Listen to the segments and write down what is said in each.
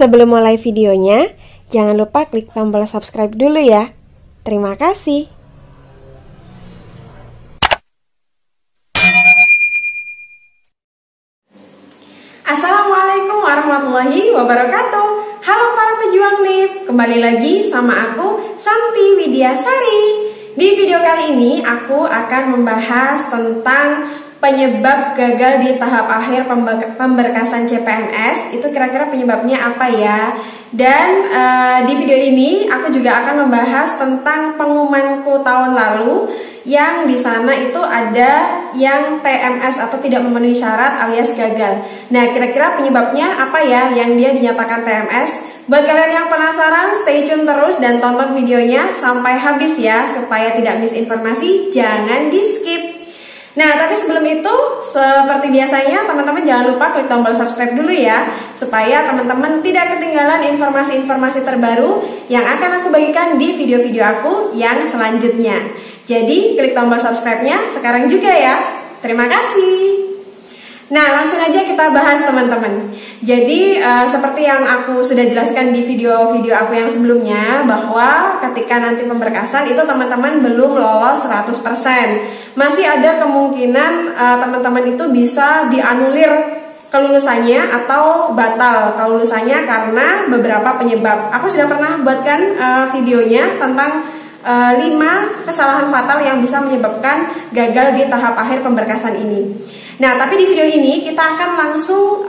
Sebelum mulai videonya, jangan lupa klik tombol subscribe dulu ya. Terima kasih. Assalamualaikum warahmatullahi wabarakatuh. Halo para pejuang NIP, kembali lagi sama aku Santi Widiasari. Di video kali ini aku akan membahas tentang penyebab gagal di tahap akhir pemberkasan CPNS. Itu kira-kira penyebabnya apa ya? Dan di video ini aku juga akan membahas tentang pengumumanku tahun lalu, yang di sana itu ada yang TMS atau tidak memenuhi syarat alias gagal. Nah, kira-kira penyebabnya apa ya yang dia dinyatakan TMS? Buat kalian yang penasaran, stay tune terus dan tonton videonya sampai habis ya, supaya tidak miss informasi, jangan di skip. Nah, tapi sebelum itu, seperti biasanya teman-teman jangan lupa klik tombol subscribe dulu ya, supaya teman-teman tidak ketinggalan informasi-informasi terbaru yang akan aku bagikan di video-video aku yang selanjutnya. Jadi klik tombol subscribe-nya sekarang juga ya. Terima kasih. Nah, langsung aja kita bahas teman-teman. Jadi seperti yang aku sudah jelaskan di video-video aku yang sebelumnya, bahwa ketika nanti pemberkasan itu teman-teman belum lolos 100%. Masih ada kemungkinan teman-teman itu bisa dianulir kelulusannya atau batal kelulusannya karena beberapa penyebab. Aku sudah pernah buatkan videonya tentang 5 kesalahan fatal yang bisa menyebabkan gagal di tahap akhir pemberkasan ini. Nah, tapi di video ini kita akan langsung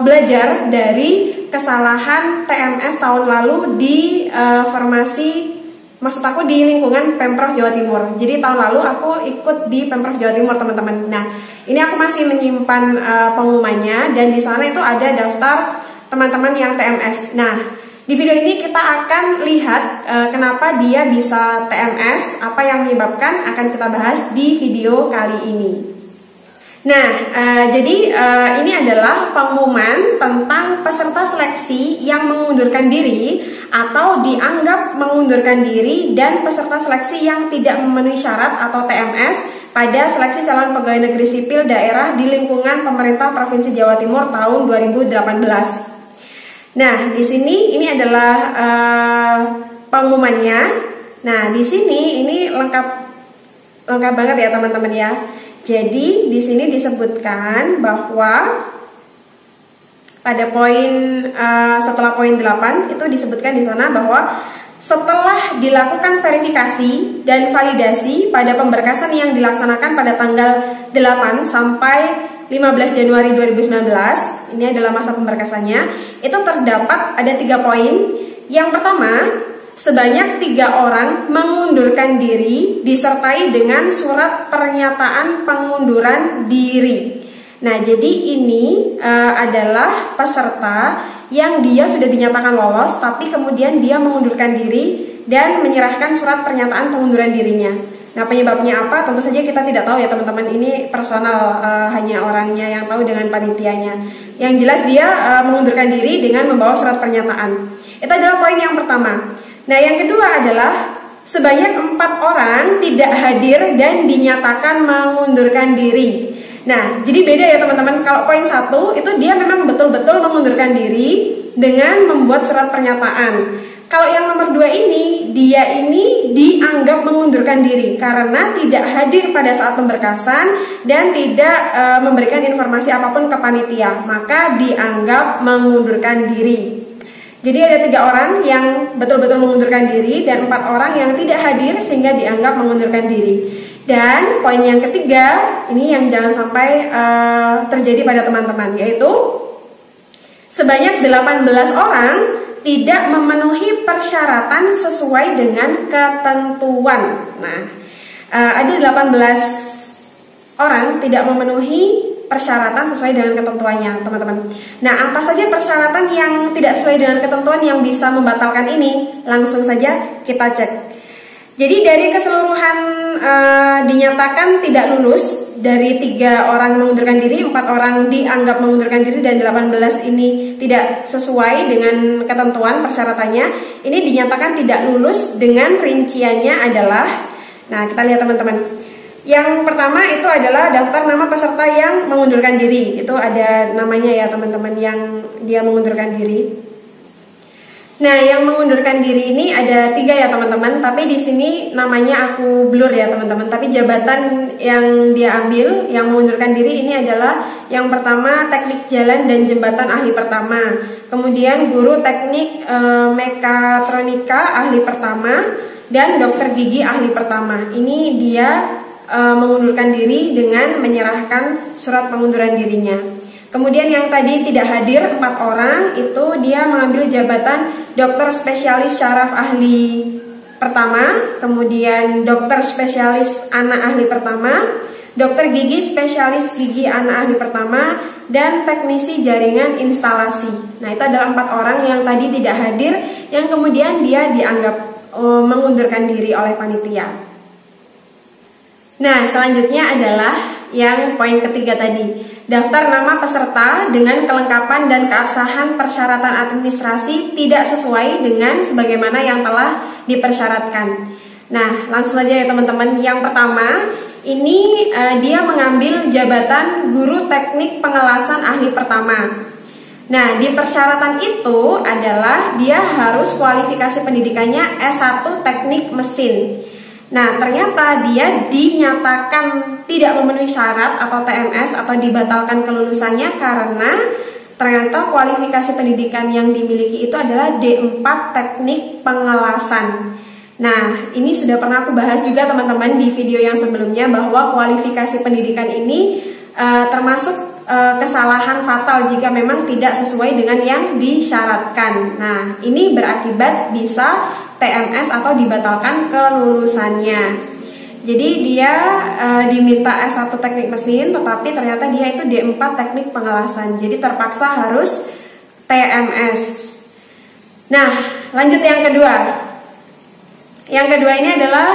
belajar dari kesalahan TMS tahun lalu di formasi, maksud aku di lingkungan Pemprov Jawa Timur. Jadi tahun lalu aku ikut di Pemprov Jawa Timur, teman-teman. Nah, ini aku masih menyimpan pengumumannya, dan di sana itu ada daftar teman-teman yang TMS. Nah, di video ini kita akan lihat kenapa dia bisa TMS, apa yang menyebabkan, akan kita bahas di video kali ini. Nah, jadi ini adalah pengumuman tentang peserta seleksi yang mengundurkan diri atau dianggap mengundurkan diri dan peserta seleksi yang tidak memenuhi syarat atau TMS pada seleksi calon pegawai negeri sipil daerah di lingkungan pemerintah Provinsi Jawa Timur tahun 2018. Nah, di sini ini adalah pengumumannya. Nah, di sini ini lengkap banget ya teman-teman ya. Jadi di sini disebutkan bahwa pada poin setelah poin 8 itu disebutkan di sana bahwa setelah dilakukan verifikasi dan validasi pada pemberkasan yang dilaksanakan pada tanggal 8 sampai 15 Januari 2019, ini adalah masa pemberkasannya, itu terdapat ada 3 poin. Yang pertama, sebanyak 3 orang mengundurkan diri disertai dengan surat pernyataan pengunduran diri. Nah, jadi ini adalah peserta yang dia sudah dinyatakan lolos, tapi kemudian dia mengundurkan diri dan menyerahkan surat pernyataan pengunduran dirinya. Nah, penyebabnya apa? Tentu saja kita tidak tahu ya teman-teman, ini personal, hanya orangnya yang tahu dengan panitianya. Yang jelas dia mengundurkan diri dengan membawa surat pernyataan. Itu adalah poin yang pertama. Nah, yang kedua adalah sebanyak 4 orang tidak hadir dan dinyatakan mengundurkan diri. Nah, jadi beda ya teman-teman. Kalau poin 1 itu dia memang betul-betul mengundurkan diri dengan membuat surat pernyataan. Kalau yang nomor 2 ini, dia ini dianggap mengundurkan diri karena tidak hadir pada saat pemberkasan dan tidak memberikan informasi apapun ke panitia, maka dianggap mengundurkan diri. Jadi ada 3 orang yang betul-betul mengundurkan diri dan 4 orang yang tidak hadir sehingga dianggap mengundurkan diri. Dan poin yang ketiga, ini yang jangan sampai terjadi pada teman-teman, yaitu sebanyak 18 orang tidak memenuhi persyaratan sesuai dengan ketentuan. Nah, ada 18 orang tidak memenuhi persyaratan sesuai dengan ketentuannya, teman-teman. Nah, apa saja persyaratan yang tidak sesuai dengan ketentuan yang bisa membatalkan ini? Langsung saja kita cek. Jadi dari keseluruhan dinyatakan tidak lulus, dari 3 orang mengundurkan diri, 4 orang dianggap mengundurkan diri, dan 18 ini tidak sesuai dengan ketentuan persyaratannya. Ini dinyatakan tidak lulus dengan rinciannya adalah, nah kita lihat teman-teman. Yang pertama itu adalah daftar nama peserta yang mengundurkan diri. Itu ada namanya ya teman-teman, yang dia mengundurkan diri. Nah, yang mengundurkan diri ini ada 3 ya teman-teman, tapi di sini namanya aku blur ya teman-teman. Tapi jabatan yang dia ambil, yang mengundurkan diri ini adalah yang pertama teknik jalan dan jembatan ahli pertama, kemudian guru teknik mekatronika ahli pertama, dan dokter gigi ahli pertama. Ini dia mengundurkan diri dengan menyerahkan surat pengunduran dirinya. Kemudian yang tadi tidak hadir 4 orang itu dia mengambil jabatan dokter spesialis syaraf ahli pertama, kemudian dokter spesialis anak ahli pertama, dokter gigi spesialis gigi anak ahli pertama, dan teknisi jaringan instalasi. Nah, itu adalah 4 orang yang tadi tidak hadir yang kemudian dia dianggap mengundurkan diri oleh panitia. Nah, selanjutnya adalah yang poin ketiga tadi. Daftar nama peserta dengan kelengkapan dan keabsahan persyaratan administrasi tidak sesuai dengan sebagaimana yang telah dipersyaratkan. Nah, langsung saja ya teman-teman. Yang pertama, ini dia mengambil jabatan guru teknik pengelasan ahli pertama. Nah, di persyaratan itu adalah dia harus kualifikasi pendidikannya S1 teknik mesin. Nah, ternyata dia dinyatakan tidak memenuhi syarat atau TMS atau dibatalkan kelulusannya karena ternyata kualifikasi pendidikan yang dimiliki itu adalah D4 teknik pengelasan. Nah, ini sudah pernah aku bahas juga teman-teman di video yang sebelumnya bahwa kualifikasi pendidikan ini termasuk kesalahan fatal jika memang tidak sesuai dengan yang disyaratkan. Nah, ini berakibat bisa TMS atau dibatalkan kelulusannya. Jadi dia diminta S1 teknik mesin, tetapi ternyata dia itu D4 teknik pengelasan. Jadi terpaksa harus TMS. Nah, lanjut yang kedua. Yang kedua ini adalah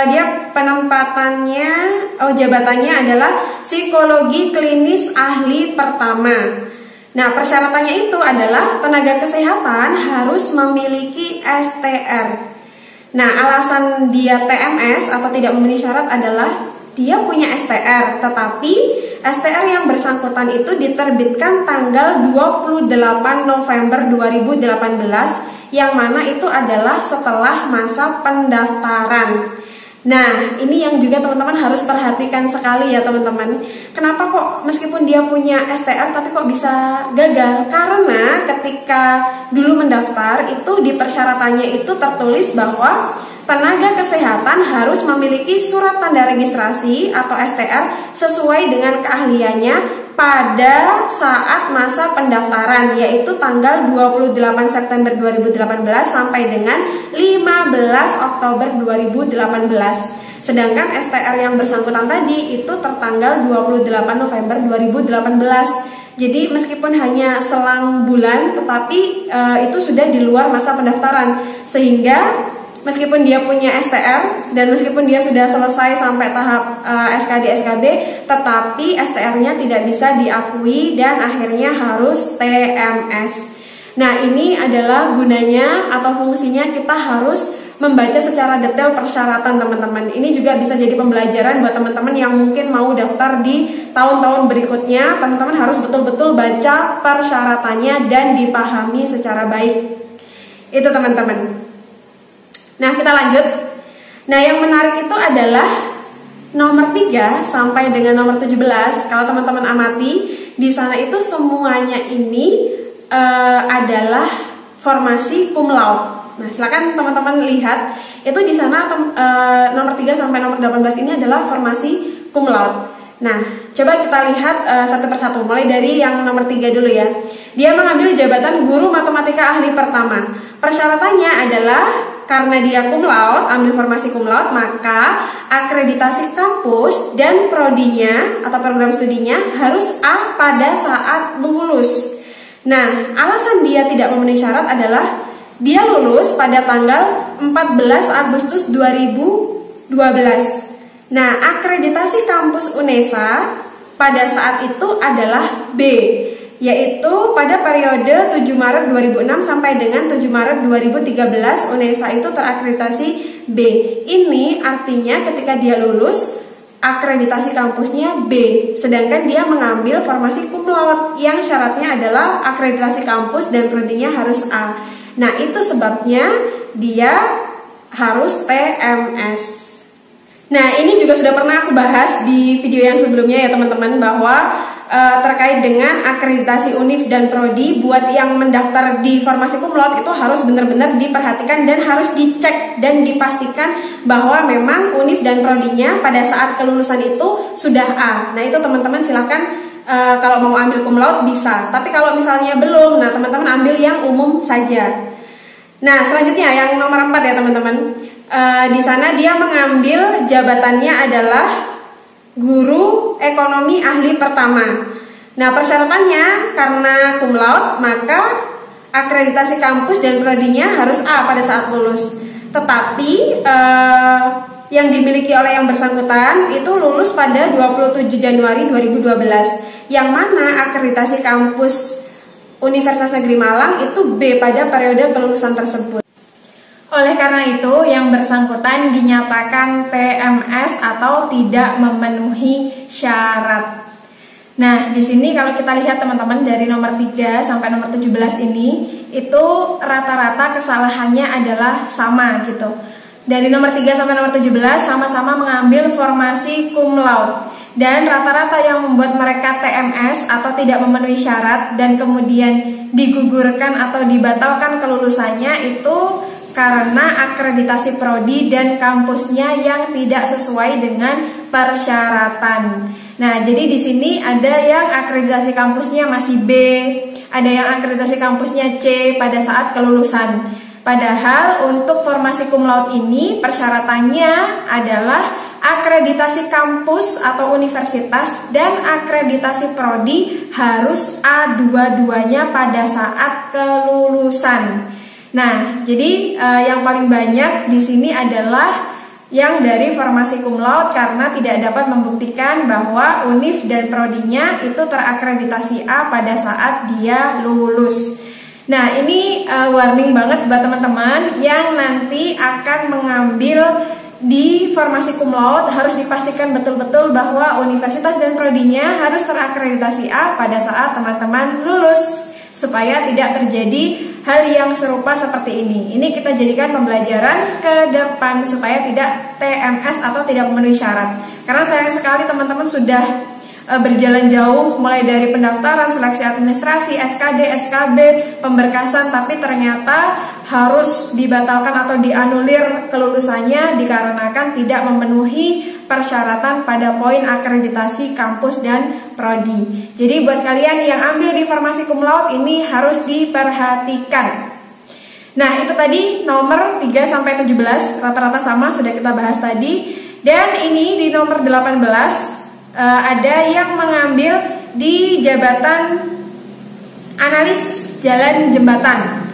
dia penempatannya, jabatannya adalah psikologi klinis ahli pertama. Nah, persyaratannya itu adalah tenaga kesehatan harus memiliki STR. Nah, alasan dia TMS atau tidak memenuhi syarat adalah dia punya STR, tetapi STR yang bersangkutan itu diterbitkan tanggal 28 November 2018, yang mana itu adalah setelah masa pendaftaran. Nah, ini yang juga teman-teman harus perhatikan sekali ya teman-teman. Kenapa kok meskipun dia punya STR tapi kok bisa gagal? Karena ketika dulu mendaftar itu di persyaratannya itu tertulis bahwa tenaga kesehatan harus memiliki surat tanda registrasi atau STR sesuai dengan keahliannya pada saat masa pendaftaran, yaitu tanggal 28 September 2018 sampai dengan 15 Oktober 2018. Sedangkan STR yang bersangkutan tadi itu tertanggal 28 November 2018. Jadi meskipun hanya selang bulan, tetapi itu sudah di luar masa pendaftaran, sehingga meskipun dia punya STR dan meskipun dia sudah selesai sampai tahap SKD-SKB, tetapi STR-nya tidak bisa diakui dan akhirnya harus TMS. Nah, ini adalah gunanya atau fungsinya kita harus membaca secara detail persyaratan teman-teman. Ini juga bisa jadi pembelajaran buat teman-teman yang mungkin mau daftar di tahun-tahun berikutnya. Teman-teman harus betul-betul baca persyaratannya dan dipahami secara baik. Itu teman-teman. Nah, kita lanjut. Nah, yang menarik itu adalah nomor 3 sampai dengan nomor 17. Kalau teman-teman amati, di sana itu semuanya ini adalah formasi cum laude. Nah, silakan teman-teman lihat, itu di sana nomor 3 sampai nomor 18 ini adalah formasi cum laude. Nah, coba kita lihat satu persatu. Mulai dari yang nomor 3 dulu ya. Dia mengambil jabatan guru matematika ahli pertama. Persyaratannya adalah karena dia cum laude, ambil formasi cum laude, maka akreditasi kampus dan prodinya atau program studinya harus A pada saat lulus. Nah, alasan dia tidak memenuhi syarat adalah dia lulus pada tanggal 14 Agustus 2012. Nah, akreditasi kampus UNESA pada saat itu adalah B, yaitu pada periode 7 Maret 2006 sampai dengan 7 Maret 2013 UNESA itu terakreditasi B. Ini artinya ketika dia lulus akreditasi kampusnya B, sedangkan dia mengambil formasi cum laude yang syaratnya adalah akreditasi kampus dan prodinya harus A. Nah, itu sebabnya dia harus TMS. Nah, ini juga sudah pernah aku bahas di video yang sebelumnya ya teman-teman, bahwa terkait dengan akreditasi UNIF dan Prodi buat yang mendaftar di formasi cum laude itu harus benar-benar diperhatikan dan harus dicek dan dipastikan bahwa memang UNIF dan Prodinya pada saat kelulusan itu sudah A. Nah, itu teman-teman silahkan kalau mau ambil cum laude bisa, tapi kalau misalnya belum, nah teman-teman ambil yang umum saja. Nah, selanjutnya yang nomor 4 ya teman-teman. Di sana dia mengambil jabatannya adalah guru ekonomi ahli pertama. Nah, persyaratannya karena cum laude maka akreditasi kampus dan prodinya harus A pada saat lulus. Tetapi yang dimiliki oleh yang bersangkutan itu lulus pada 27 Januari 2012. Yang mana akreditasi kampus Universitas Negeri Malang itu B pada periode kelulusan tersebut. Oleh karena itu, yang bersangkutan dinyatakan TMS atau tidak memenuhi syarat. Nah, di sini kalau kita lihat teman-teman dari nomor 3 sampai nomor 17 ini, itu rata-rata kesalahannya adalah sama gitu. Dari nomor 3 sampai nomor 17 sama-sama mengambil formasi cum laude. Dan rata-rata yang membuat mereka TMS atau tidak memenuhi syarat dan kemudian digugurkan atau dibatalkan kelulusannya itu karena akreditasi prodi dan kampusnya yang tidak sesuai dengan persyaratan. Nah, jadi di sini ada yang akreditasi kampusnya masih B, ada yang akreditasi kampusnya C pada saat kelulusan. Padahal untuk formasi cum laude ini persyaratannya adalah akreditasi kampus atau universitas dan akreditasi prodi harus A dua-duanya pada saat kelulusan. Nah, jadi yang paling banyak di sini adalah yang dari formasi cum laude karena tidak dapat membuktikan bahwa UNIF dan prodinya itu terakreditasi A pada saat dia lulus. Nah, ini warning banget buat teman-teman yang nanti akan mengambil di formasi cum laude, harus dipastikan betul-betul bahwa universitas dan prodinya harus terakreditasi A pada saat teman-teman lulus, supaya tidak terjadi hal yang serupa seperti ini. Ini kita jadikan pembelajaran ke depan supaya tidak TMS atau tidak memenuhi syarat. Karena sayang sekali teman-teman sudah berjalan jauh mulai dari pendaftaran, seleksi administrasi, SKD, SKB, pemberkasan, tapi ternyata harus dibatalkan atau dianulir kelulusannya dikarenakan tidak memenuhi persyaratan pada poin akreditasi kampus dan prodi. Jadi buat kalian yang ambil di formasi cum laude ini harus diperhatikan. Nah, itu tadi nomor 3 sampai 17 rata-rata sama sudah kita bahas tadi. Dan ini di nomor 18 ada yang mengambil di jabatan analis jalan jembatan.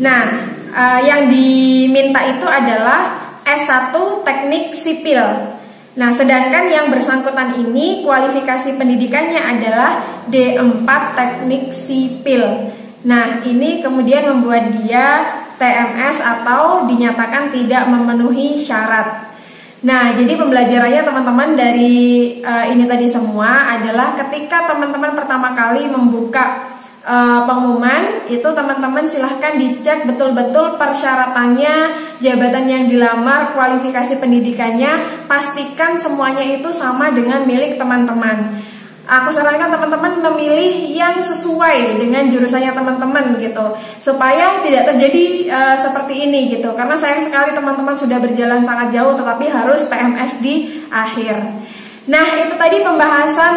Nah, yang diminta itu adalah S1 teknik sipil. Nah, sedangkan yang bersangkutan ini kualifikasi pendidikannya adalah D4 teknik sipil. Nah, ini kemudian membuat dia TMS atau dinyatakan tidak memenuhi syarat. Nah, jadi pembelajarannya teman-teman dari ini tadi semua adalah ketika teman-teman pertama kali membuka pengumuman, itu teman-teman silahkan dicek betul-betul persyaratannya, jabatan yang dilamar, kualifikasi pendidikannya, pastikan semuanya itu sama dengan milik teman-teman. Aku sarankan teman-teman memilih yang sesuai dengan jurusannya teman-teman gitu, supaya tidak terjadi seperti ini gitu. Karena sayang sekali teman-teman sudah berjalan sangat jauh tetapi harus TMS di akhir. Nah, itu tadi pembahasan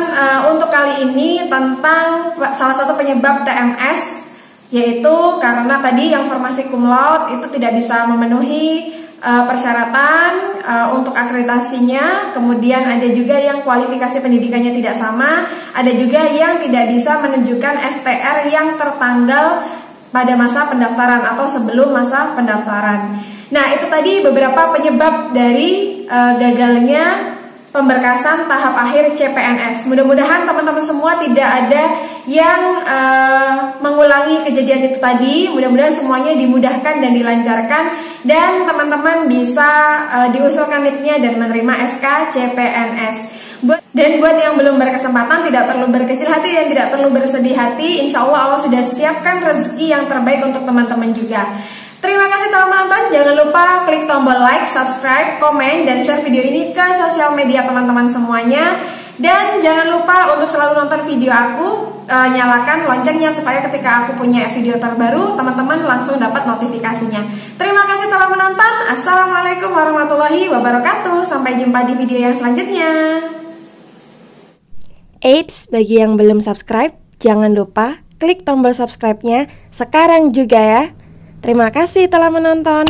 untuk kali ini tentang salah satu penyebab TMS, yaitu karena tadi yang formasi cum laude itu tidak bisa memenuhi persyaratan untuk akreditasinya, kemudian ada juga yang kualifikasi pendidikannya tidak sama, ada juga yang tidak bisa menunjukkan STR yang tertanggal pada masa pendaftaran atau sebelum masa pendaftaran. Nah, itu tadi beberapa penyebab dari gagalnya pemberkasan tahap akhir CPNS. Mudah-mudahan teman-teman semua tidak ada yang mengulangi kejadian itu tadi. Mudah-mudahan semuanya dimudahkan dan dilancarkan dan teman-teman bisa diusulkan NIP-nya dan menerima SK CPNS. Dan buat yang belum berkesempatan, tidak perlu berkecil hati dan tidak perlu bersedih hati. Insya Allah sudah siapkan rezeki yang terbaik untuk teman-teman juga. Terima kasih telah menonton. Jangan lupa klik tombol like, subscribe, komen, dan share video ini ke sosial media teman-teman semuanya. Dan jangan lupa untuk selalu nonton video aku, nyalakan loncengnya supaya ketika aku punya video terbaru, teman-teman langsung dapat notifikasinya. Terima kasih telah menonton. Assalamualaikum warahmatullahi wabarakatuh. Sampai jumpa di video yang selanjutnya. Eits, bagi yang belum subscribe, jangan lupa klik tombol subscribe-nya sekarang juga ya. Terima kasih telah menonton.